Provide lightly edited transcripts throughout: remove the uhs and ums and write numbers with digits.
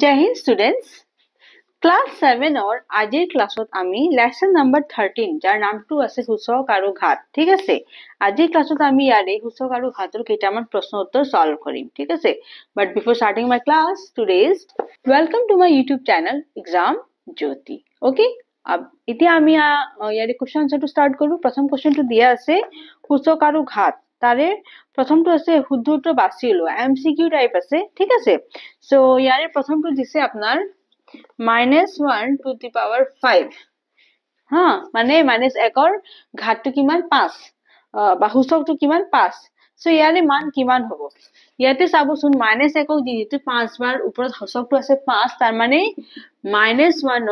Jai Hind students, class 7 or আজিৰ ক্লাছত আমি lesson number 13 যাৰ নামটো আছে সূচক আৰু ঘাত ঠিক আছে আজিৰ ক্লাছত আমি ইয়াৰে সূচক আৰু ঘাতৰ কেইটামান প্ৰশ্ন উত্তৰ সলভ কৰিম ঠিক আছে but before starting my class today's welcome to my youtube channel exam jyoti okay এতিয়া আমি ইয়াৰে question answer start কৰো প্ৰথম questionটো দিয়া আছে সূচক আৰু ঘাত তাৰে প্ৰথমটো আছে শুদ্ধ উত্তৰ বাছি লোৱা MCQ টাইপ আছে ঠিক আছে সো ইয়াৰে প্ৰথমটো দিছে আপোনাৰ -1 to the power 5 হ্যাঁ মানে -1 ৰ ঘাতটো কিমান 5 বা সূচকটো কিমান 5 সো ইয়াৰে মান কিমান হ'ব ইয়াতে চাবচোন -1 ক যেহেতু 5 বাৰ ওপৰত সূচকটো আছে 5 তাৰ মানে -1 ক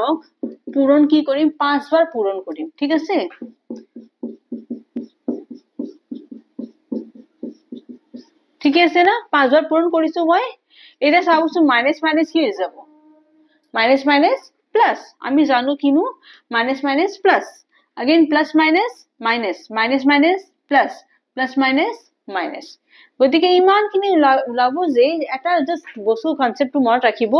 পূৰণ কি কৰিম 5 বাৰ পূৰণ কৰিম ঠিক আছে ঠিক আছে না 5 বাৰ পূৰণ কৰিছো মই এটা চাবচোন মাইনাস মাইনাস কি হৈ যাব minus minus plus আমি জানো কিনো minus minus plus again plus minus minus minus minus plus plus minus minus গতিকে ইমান কিনি লাভ যে এটা জাস্ট বস্তু কনসেপ্টটো মনত ৰাখিব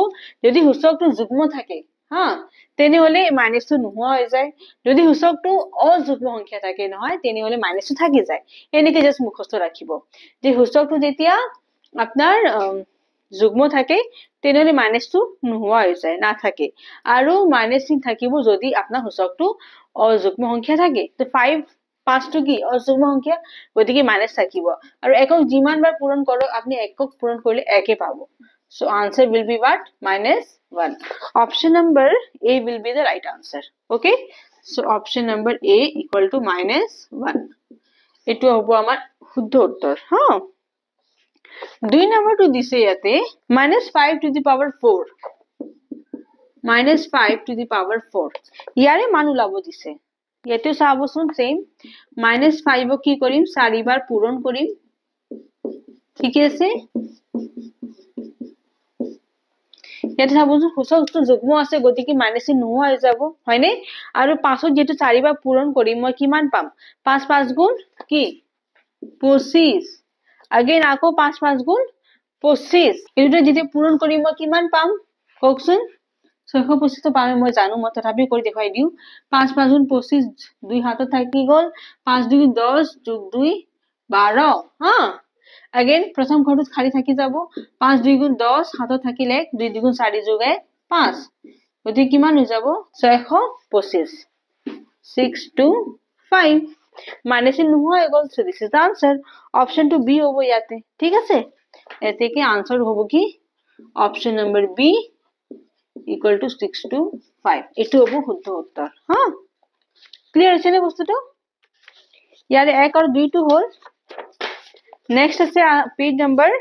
যদি সূচকটো যুগ্ম থাকে হ্যাঁ তেনে হলে মাইনাসটো নোহোৱা হৈ যায় যদি সূচকটো অযুগ্ম সংখ্যা থাকে নহয় তেনে হলে মাইনাসটো থাকি যায় এনেকে জাস্ট মুখস্থ ৰাখিব যে সূচকটো যেতিয়া আপোনাৰ যুগ্ম থাকে তেনলে মাইনাসটো নোহোৱা হৈ যায় না থাকে আৰু মাইনাস চিন থাকিব যদি আপোনাৰ সূচকটো অযুগ্ম সংখ্যা থাকে তো 5 টো কি অযুগ্ম সংখ্যা গতিকে মাইনাস থাকিব আৰু একক যিমান বাৰ পূৰণ কৰক আপুনি একক পূৰণ কৰিলে একে পাব so answer will be what -1 option number A will be the right answer okay so option number A equal to -1 এটো হ'ব আমাৰ শুদ্ধ উত্তৰ হ্যাঁ 2 নম্বৰটো দিছে ইয়াতে -5 to the power 4 -5 to the power 4 ইয়াৰে মান ওলাব দিছে ইয়াতে চাবচোন সেম -5 ক কি কৰিম 4 বাৰ পূৰণ কৰিম ঠিক আছে ইয়াতে চাবচোন সূচকটো যুগ্ম আছে গতিকে মাইনাস নোহোৱা হৈ যাব হয়নে আৰু 5 যেটো 4 বাৰ পূৰণ কৰিম মই কিমান পাম 5 5 গুণ কি 25 again আকৌ 5 5 গুণ 25 এটো যদি পূৰণ কৰিম মই কিমান পাম কওকচোন 625 তো পাম মই জানো মই তথাপি কৰি দেখাই দিও 5 5 গুণ 25 দুই হাতত থাকি গল 5 2 10 যোগ 2 12 হ্যাঁ again প্ৰথম ঘৰটো খালি থাকি যাব 5 2 গুণ 10 হাতত থাকিলে 2 2 গুণ 4 যোগ 5 গতিকে কিমান হৈ যাব 625 6 to 5 minus নোহোৱা হৈ গল so this is the answer option to B হ'ব ইয়াতে ঠিক আছে এতে কি আনসার হ'ব কি option number B equal to 6 to 5 এটো হ'ব শুদ্ধ উত্তৰ হ্যাঁ ক্লিয়াৰ আছে নে বস্তুটো ইয়াৰে 1 আৰু 2 টো হ'ল নেক্সট আছে পেজ নাম্বাৰ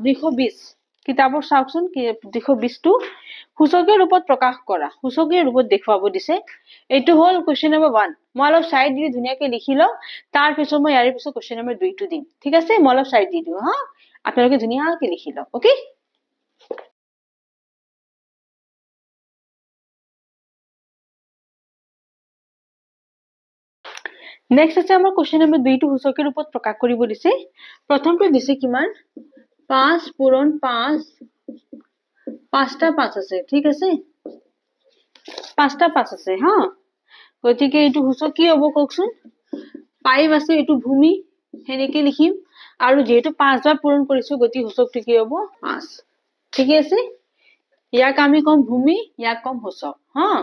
220 কিতাপৰ চাওকচোন 220 টো সূচকীয় ৰূপত প্ৰকাশ কৰা সূচকীয় ৰূপত দেখুৱাব দিছে এটো হ'ল কোৱেশ্চন নম্বৰ 1 মই অলপ সাইড দি ধুনিয়াকে লিখি লও তাৰ পিছত মই ইয়াৰ পিছত কোৱেশ্চন নম্বৰ 2 টো দিম ঠিক আছে মই অলপ সাইড দি দিও হা আপোনালোকে ধুনিয়াকে লিখি লও ওকে নেক্সট আছে আমাৰ কোৱেশ্চন নম্বৰ 2 টো সূচকীয় ৰূপত প্ৰকাশ কৰিব দিছে প্ৰথমটো দিছে কিমান 5 পূৰণ 5 5টা 5 আছে ঠিক আছে 5টা 5 আছে হ্যাঁ গতিকে এটো সূচক কি হ'ব কওকচোন 5 আছে এটো ভূমি হেনেকে লিখিম আৰু যেহেতু 5 বাৰ পূৰণ কৰিছো গতি সূচকটো কি হ'ব 5 ঠিক আছে ইয়াক আমি কম ভূমি ইয়াক কম সূচক হ্যাঁ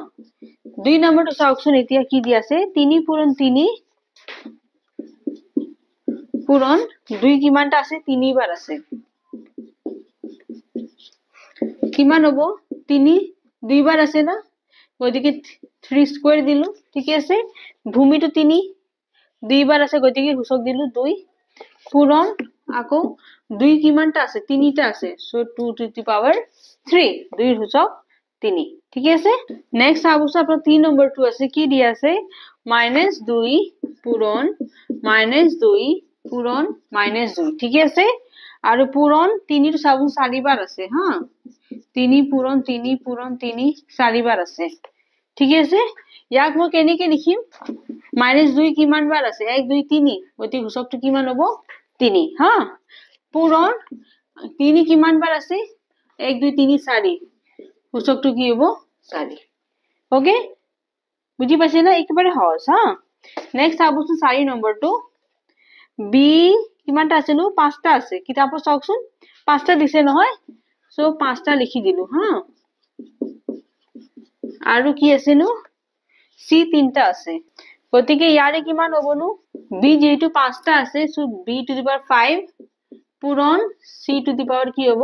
2 নম্বৰটো চাওকচোন এতিয়া কি দি আছে 3 পূৰণ 3 পূৰণ 2 কিমানটা আছে 3 বাৰ আছে কিমান হ'ব 3 2 বাৰ আছে না গতিকে 3 স্কয়াৰ দিলু ঠিক আছে ভূমিটো 3 2 বাৰ আছে গতিকে সূচক দিলু 2 পূৰণ আকৌ 2 কিমানটা আছে 3টা আছে সো 2 to the power 3 2 এর সূচক 3 ঠিক আছে নেক্সট আবশ্যক আপোনাৰ 3 নম্বৰটো আছে কি দি আছে -2 পূৰণ -2 পূৰণ -2 ঠিক আছে আৰু পূৰণ 3 টো চাবু 4 বাৰ আছে হ্যাঁ 3 পূৰণ 3 পূৰণ 3 4 বাৰ আছে ঠিক আছে ইয়াক মই কেনেকে লিখিম -2 কিমান বাৰ আছে 1 2 3 গতি সূচকটো কিমান হ'ব 3 হ্যাঁ পূৰণ 3 কিমান বাৰ আছে 1 2 3 4 সূচকটো কি হ'ব 4 ওকে বুজি পাইছে না একেবাৰে সহজ হা নেক্সট আবচোন 4 নম্বৰটো বি কিমানটা আছে নো 5টা আছে কিতাপত চাওকচোন 5টা দিছে নহয় সো 5টা লিখি দিলো হা আৰু কি আছে নো সি 3টা আছে গতিকে ইয়াৰে কিমান হ'ব নো বি যেটো 5টা আছে so B to the power 5 পূৰণ সি টু দি পাৱাৰ কি হ'ব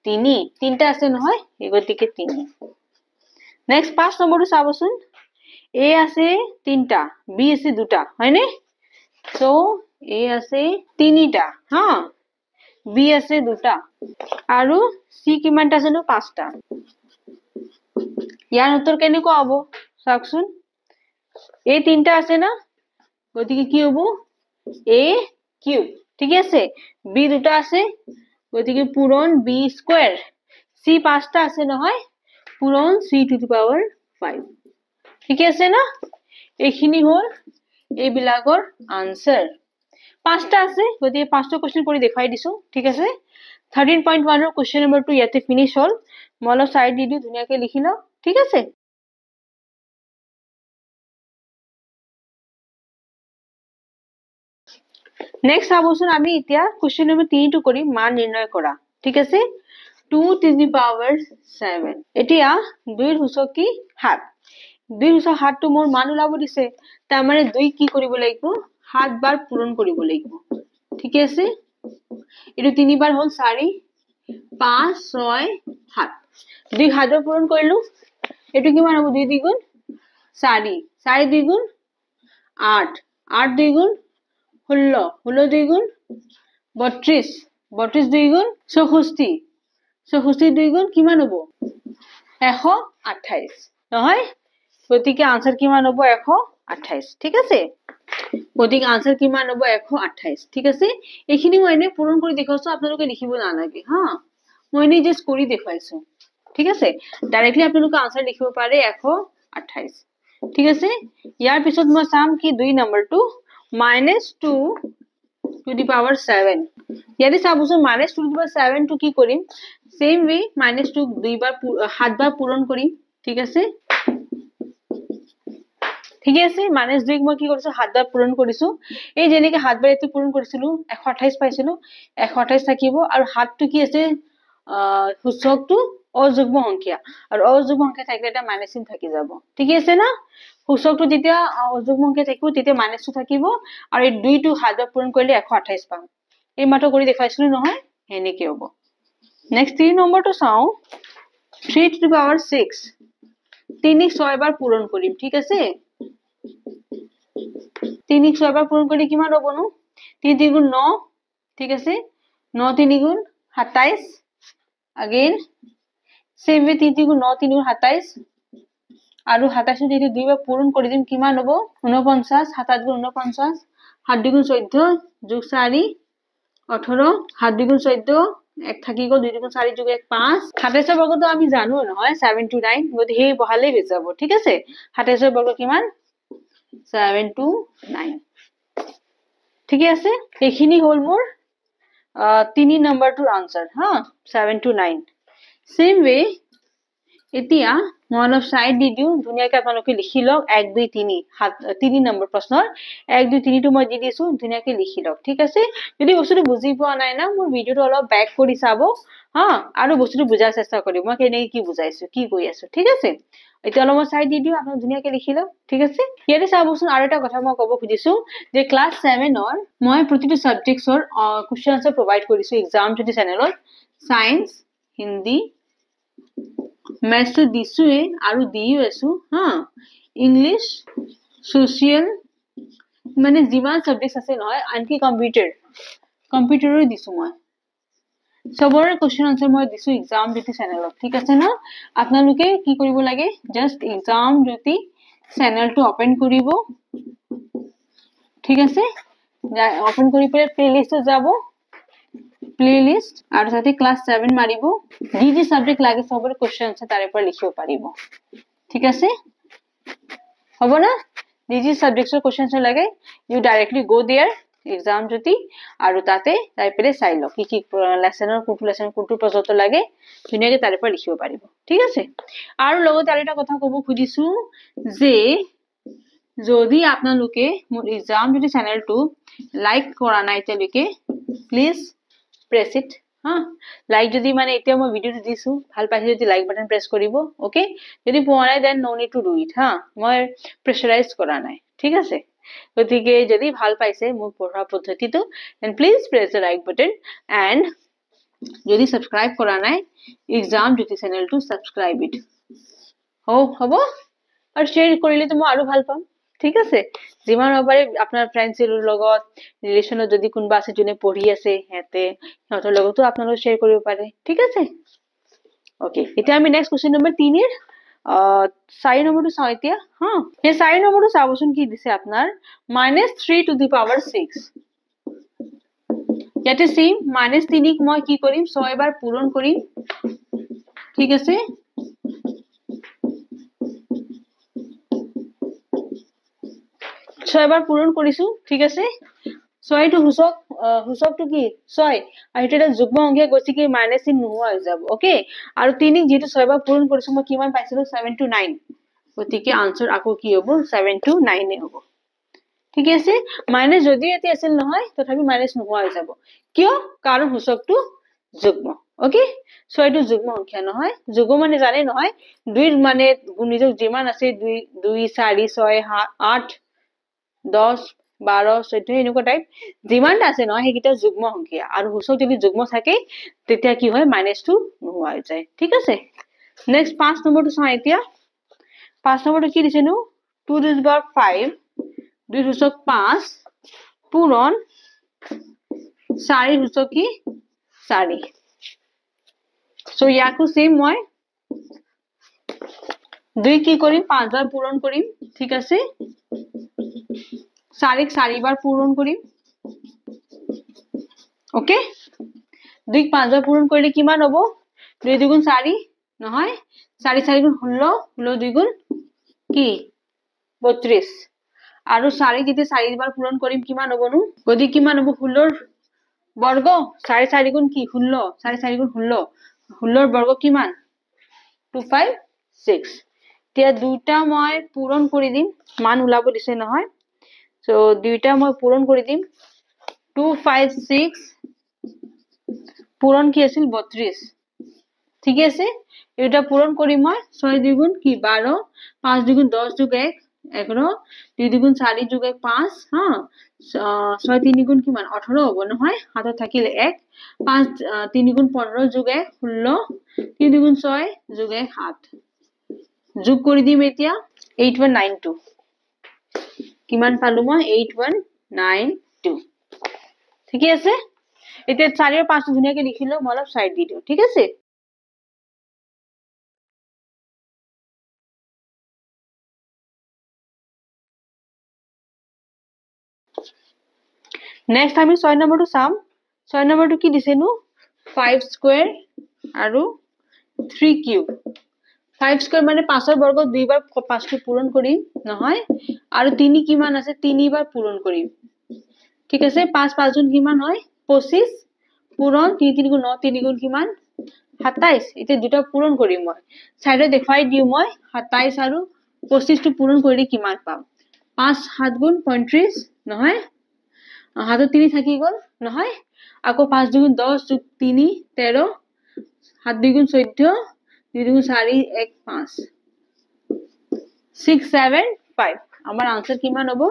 3 3টা আছে নহয় এই গতিকে 3 নেক্সট 5 নম্বৰটো চাবচোন এ আছে 3টা বি আছে 2টা হয়নে সো এ আছে 3টা হা বি আছে 2টা আৰু সি কিমানটা আছে নো 5টা ইয়াৰ উত্তৰ কেনেকুৱা হ'ব চাওকচোন এ 3টা আছে না গতিকে কি হ'ব এ কিউব ঠিক আছে বি 2টা আছে গতিকে পূৰণ বি স্কয়াৰ সি 5টা আছে নহয় পূৰণ সি টু দি পাৱাৰ 5 ঠিক আছে না এইখিনি হল এইবিলাকৰ আনসাৰ 5টা আছে গতিকে 5টা কোশ্চেন কৰি দেখাই দিছো ঠিক আছে 13.1 ৰ কোশ্চেন নম্বৰ 2 ইয়াতে ফিনিশ হল মই অলপ সাইড দি দিও ধুনীয়াকৈ লিখি লও ঠিক আছে নেক্সট আবচোন আমি এতিয়া কোশ্চেন নম্বৰ 3 টো কৰিম মান নিৰ্ণয় কৰা ঠিক আছে 2 to the power 7 এতিয়া 2 ৰ সূচক কি 7 2 ৰ সূচক 7 টো মোৰ মান ওলাব দিছে তাৰ মানে 2 কি কৰিব লাগিব 7 বাৰ পূৰণ কৰিব লাগিব ঠিক আছে এটো 3 বাৰ হল 4 5 6 7 2 7 বাৰ পূৰণ কৰিলো এটো কিমান হ'ব 2 দ্বিগুণ 4 4 দ্বিগুণ 8 8 দ্বিগুণ 16 16 দ্বিগুণ 32 32 দ্বিগুণ 64 64 দ্বিগুণ কিমান হ'ব 128 নহয় গতিকে আনসার কিমান হ'ব 128 ঠিক আছে গতিকে আনসার কিমান হ'ব 128 ঠিক আছে এইখিনি মই এনে পূৰণ কৰি দেখাইছো আপোনালোকে লিখিব নালাগে হা মই এনে জাস্ট কৰি দেখাইছো ঠিক আছে ডাইৰেক্টলি আপোনালোকে আনসাৰ লিখিব পাৰে 128 ঠিক আছে ইয়াৰ পিছত মই চাম কি 2 নম্বৰটো -2 to the power 7 ইয়াতে চাবছো -2 to the power 7 টো কি কৰিম সেম ওয়ে -2 দুই বাৰ 7 বাৰ পূৰণ কৰিম ঠিক আছে ঠিক আছে -2 মই কি কৰিছো 7 বাৰ পূৰণ কৰিছো এই যেনেকে 7 বাৰ এটো পূৰণ কৰিছিলো 128 পাইছিলো 128 থাকিব আৰু 7 টো কি আছে সূচকটো অযুগ্ম সংখ্যা আৰু অযুগ্ম সংখ্যা থাকিলে এটা মাইনাস চিন থাকি যাব ঠিক আছে না সূচকটো যেতিয়া অযুগ্ম সংখ্যা থাকিব তেতিয়া -2 থাকিব আৰু এই 2 টো 7 বাৰ পূৰণ কৰিলে 128 পাম এই মাত্ৰ কৰি দেখাইছিলো নহয় হেনেকে হ'ব নেক্সট 3 নম্বৰটো চাও 3 to the power 6 3 6 বাৰ পূৰণ কৰিম ঠিক আছে 3 6 বাৰ পূৰণ কৰিলে কিমান হ'ব নো 3 3 গুণ 9 ঠিক আছে 9 3 গুণ 27 again same way 3 3 গুণ 9 3 গুণ 27 আৰু 27 যদি দুই বাৰ পূৰণ কৰি দিম কিমান হ'ব 49 7 8 গুণ 49 7 2 গুণ 14 যোগ 4 18 7 2 গুণ 14 এক থাকি গল 2 গুণ 4 যোগ 1 5 27 বৰ্গটো আমি জানো নহয় 7 to 9 গতি হে বহালে হৈ যাব ঠিক আছে 27 বৰ্গ কিমান 7 to 9 ঠিক আছে এইখিনি হল মোৰ 3 নম্বৰটোৰ আনসাৰ হা 7 to 9 সেম ওয়ে এতিয়া মই অলপ সাইড দি দিও ধুনীয়াকৈ আপোনালোকে লিখি লওক 1 2 3 3 নম্বৰ প্ৰশ্নৰ 1 2 3 টো মই দি দিছো ধুনীয়াকৈ লিখি লওক ঠিক আছে যদি বস্তুটো বুজি পোৱা নাই না মোৰ ভিডিওটো অলপ ব্যাক কৰি চাব হা আৰু বস্তুটো বুজাৰ চেষ্টা কৰিব মই কেনেকৈ কি বুজাইছো কি কৈ আছো ঠিক আছে এতিয়া অলপ সাইড দি দিও আপোনালোকে ধুনীয়াকৈ লিখি লওক ঠিক আছে ইয়াতে চাবচোন আৰু এটা কথা মই ক'ব খুজিছো যে ক্লাস 7 ৰ মই প্ৰতিটো সাবজেক্টছৰ কোৱেশ্চন আনসাৰ প্ৰভাইড কৰিছো এক্সাম যদি চেনেলত সায়েন্স হিন্দী मैथ्स दिसु আৰু দিও আছো হা ইংলিশ সোশ্যাল মানে যিমান সাবজেক্ট আছে নহয় আনকি কম্পিউটাৰও দিছো মই সবৰে কোৱেশ্চন আনসাৰ মই দিছো এক্সাম জ্যোতি চেনেলত ঠিক আছে না আপোনালোকে কি কৰিব লাগে জাস্ট এক্সাম জ্যোতি চেনেলটো ওপেন কৰিব ঠিক আছে ওপেন কৰি পেলাই প্লেলিষ্টত যাব প্লেলিষ্ট আৰু সাথে ক্লাস 7 মাৰিব যি সাবজেক্ট লাগে সবৰে কোৱেশ্চন আছে তাৰে পৰা লিখিব পাৰিব ঠিক আছে হ'ব না যি সাবজেক্টৰ কোৱেশ্চন লাগে you directly go there exam Jyoti আৰু তাতে যাই পেলাই চাই লওক কি কি লেসনৰ কোনটো পৰ্যন্ত লাগে ধুনীয়াকৈ তাৰে পৰা লিখিব পাৰিব ঠিক আছে আৰু লগতে আৰু এটা কথা ক'ব খুজিছো যে যদি আপোনালোকে মোৰ এক্সাম জ্যোতি চেনেলটো লাইক কৰা নাই এতিয়ালৈকে প্লিজ প্ৰেছ ইট লাইক যদি মানে এতিয়া মই ভিডিওটো দিছো ভাল পাইছে যদি লাইক বাটন প্ৰেছ কৰিব ওকে যদি পোৱা নাই then no need to do it মই প্ৰেছাৰাইজ কৰা নাই ঠিক আছে গতিকে যদি ভাল পাইছে মোৰ পঢ়া পদ্ধতিটো then please press the like button and যদি সাবস্ক্ৰাইব কৰা নাই এক্সাম জ্যোতি চেনেলটো সাবস্ক্ৰাইব ইট হ'ব আৰু শ্বেয়াৰ কৰিলে মই আৰু ভাল পাম ঠিক আছে যিমান পাৰে আপোনাৰ ফ্ৰেণ্ডছৰ লগত ৰিলেচনত যদি কোনোবা আছে যোনে পঢ়ি আছে সিহঁতৰ লগতো আপোনালোকে শ্বেয়াৰ কৰিব পাৰে ঠিক আছে ওকে এতিয়া আমি নেক্সট কোৱেশ্চন নম্বৰ 3 এৰ 4 নম্বৰটো চাও এতিয়া এই 4 নম্বৰটো চাবচোন কি দিছে আপোনাৰ -3 টু দি পাৱাৰ 6 ইয়াতে সেম -3 ক মই কি কৰিম 6 বাৰ পূৰণ কৰিম ঠিক আছে 6 বাৰ পূৰণ কৰিছো ঠিক আছে 6 টো হুচকটো কি 6 আৰু এটা যুগ্ম অংকীয়া গতিকে -3 নোহোৱা হৈ যাব ওকে আৰু 3 যেটো 6 বাৰ পূৰণ কৰিছো মই কিমান পাইছিলো 7 to 9 গতিকে আনসার আকৌ কি হ'ব 7 to 9 এ হ'ব ঠিক আছে মাইনাস যদি এতে আছিল নহয় তথাপি মাইনাস নোহোৱা হৈ যাব কিয় কাৰণ হুচকটো যুগ্ম ওকে সো এটো যুগ্ম সংখ্যা নহয় যুগ্ম মানে জানে নহয় দুইৰ মানে গুণিতক যিমান আছে 2 2 4 6 8 10 12 14 এনেকুৱা টাইপ যিমান আছে নহয় হেকিটা যুগ্ম সংখ্যা আৰু হুচক যদি যুগ্ম থাকে তেতিয়া কি হয় -2 নোহোৱা হৈ যায় ঠিক আছে নেক্সট 5 নম্বৰটো চাও এতিয়া 5 নম্বৰটো কি দিছে নো 2 to the power 5 2 হুচক 5 পূৰণ 4 হুচক কি 4 সো ইয়াকো সেম মই 2 কি কৰিম 5 বাৰ পূৰণ কৰিম ঠিক আছে 4 ক 4 বাৰ পূৰণ কৰিম ওকে 2 ক 5 বাৰ পূৰণ কৰিলে কিমান হ'ব 2 দুগুণ 4 নহয় 4 4 গুণ 16 16 2 গুণ কি 32 আৰু 4 যদি 4 বাৰ পূৰণ কৰিম কিমান হ'ব নো গদি কিমান হ'ব 16 ৰ বৰ্গ 4 4 গুণ কি 16 4 4 গুণ 16 16 ৰ বৰ্গ কিমান 256 তিয়া দুটা মই পূৰণ কৰি দিম মান উলাব দিছে নহয় সো দুইটা মই পূৰণ কৰি দিম 256 পূৰণ কি আছিল 32 ঠিক আছে এটা পূৰণ কৰি মই 6 2 গুণ কি 12 5 2 গুণ 10 যোগ 1 11 2 2 গুণ 4 যোগ 1 5 6 3 গুণ কিমান 18 হ'ব নহয় হাতত থাকিলে 1 5 3 গুণ 15 যোগ 1 16 3 গুণ 6 যোগ 1 7 যোগ কৰি দিম এতিয়া 8192 কিমান পালো মই 8192 ঠিক আছে এতিয়া 4 আৰু 5 ধুনীয়াকৈ লিখিলো মই অলপ সাইড দি দিও ঠিক আছে নেক্সট আমি 6 নম্বৰটো চাম 6 নম্বৰটো কি দিছে নো 5 স্কয়াৰ আৰু 3 কিউব 5 স্কয়াৰ মানে 5 ৰ বৰ্গ 2 বাৰ 5 টো পূৰণ কৰিম নহয় আৰু 3 কিমান আছে 3 বাৰ পূৰণ কৰিম ঠিক আছে 5 5 গুণ কিমান হয় 25 পূৰণ 3 3 গুণ 9 3 গুণ কিমান 27 এতিয়া দুটা পূৰণ কৰিম মই সাইডে দেখাই দিও মই 27 আৰু 25 টো পূৰণ কৰিলে কিমান পাম 5 7 গুণ 35 নহয় হাতত 3 থাকি গল নহয় আকৌ 5 2 গুণ 10 যোগ 3 13 7 2 গুণ 14 2 গুণ 4 1 5 675 আমাৰ আনসার কিমান হ'ব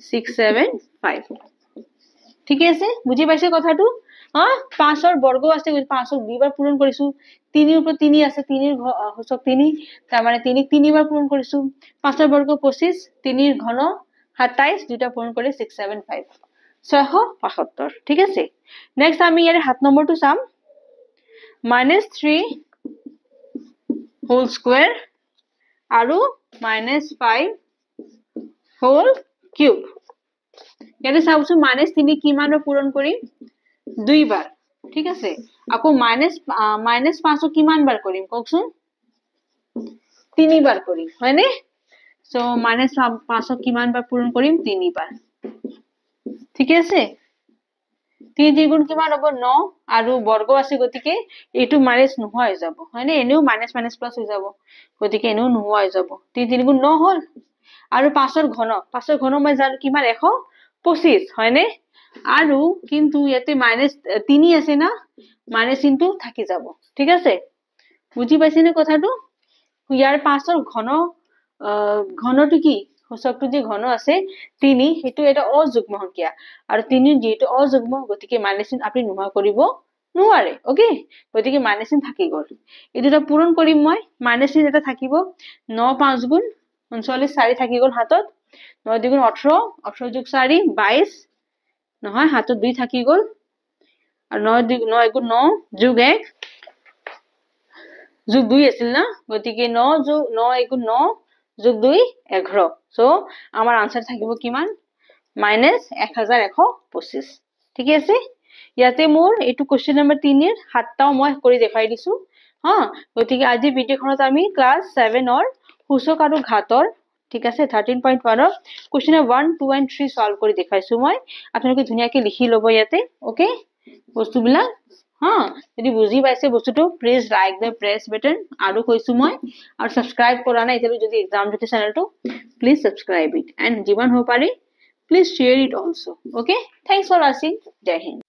675 ঠিক আছে বুজি পাইছে কথাটো 5 ৰ বৰ্গ আছে 5 ক 2 বাৰ পূৰণ কৰিছো 3 ৰ ওপৰত 3 আছে 3 ৰ হুচক 3 তাৰ মানে 3 ক 3 বাৰ পূৰণ কৰিছো 5 ৰ বৰ্গ 25 3 ৰ ঘন 27 দুটা পূৰণ কৰি 675 675 ঠিক আছে নেক্সট আমি ইয়াৰ 7 নম্বৰটো চাম -3 হোল স্কয়াৰ আৰু -5 হোল কিউব ইয়াতে চাওছো -3 কিমান বাৰ পূৰণ কৰিম 2 বাৰ ঠিক আছে আকৌ -5 কিমান বাৰ কৰিম কওকচোন 3 বাৰ কৰিম হয়নে সো -5 কিমান বাৰ পূৰণ কৰিম 3 বাৰ ঠিক আছে 3 দ্বিগুণ কিমান হ'ব 9 আৰু বৰ্গ আছে গতিকে এইটো মাইনাস নোহোৱা হৈ যাব হয়নে এনেও মাইনাস মাইনাস প্লাস হৈ যাব গতিকে এনেও নোহোৱা হৈ যাব 3 দ্বিগুণ 9 হ'ল আৰু 5 ৰ ঘন মই জানো কিমান 125 হয়নে আৰু কিন্তু ইয়াতে মাইনাস 3 আছে না মাইনাস চিনটো থাকি যাব ঠিক আছে বুজি পাইছেনে কথাটো ইয়াৰ 5 ৰ ঘনটো কি সূচকটো যে ঘন আছে 3 হেতু এটা অযুগ্ম সংখ্যা আৰু 3 যেটো অযুগ্ম গতিকে মাইনাস চিন আপুনি নোহোৱা কৰিব নোৱাৰে ওকে গতিকে মাইনাস চিন থাকি গল এটোটা পূৰণ কৰিম মই মাইনাস চিন এটা থাকিব 9 5 গুণ 39 4 থাকি গল হাতত 9 2 18 18 যোগ 4 22 নহয় হাতত 2 থাকি গল আৰু 9 গুণ 9 যোগ 1 যোগ 2 আছিল না গতিকে 9 যোগ 9 গুণ 9 যোগ 2 11 সো আমাৰ आंसर থাকিব কিমান -1125 ঠিক আছে ইয়াতে মোৰ এটো কোশ্চেন নম্বৰ 3 এৰ হাতটাও মই কৰি দেখাই দিছো হা গতিকে আজি ভিডিওখনত আমি ক্লাস 7 অৰ সূচক আৰু ঘাতৰ ঠিক আছে 13.1 অৰ কোশ্চেন 1 2 and 3 সলভ কৰি দেখাইছো মই আপোনালোকে ধুনিয়াকৈ লিখি লব ইয়াতে ওকে বস্তুবিলাক হা যদি বুজি পাইছে বস্তুটো please like the press button আৰু কৈছো মই আৰু সাবস্ক্ৰাইব কৰা নাই এতিয়ালৈ যদি এক্সাম জটি চেনেলটো প্লিজ সাবস্ক্ৰাইব ইট এন্ড যিমান হ'ব পাৰি please share it also okay thanks for watching jai hind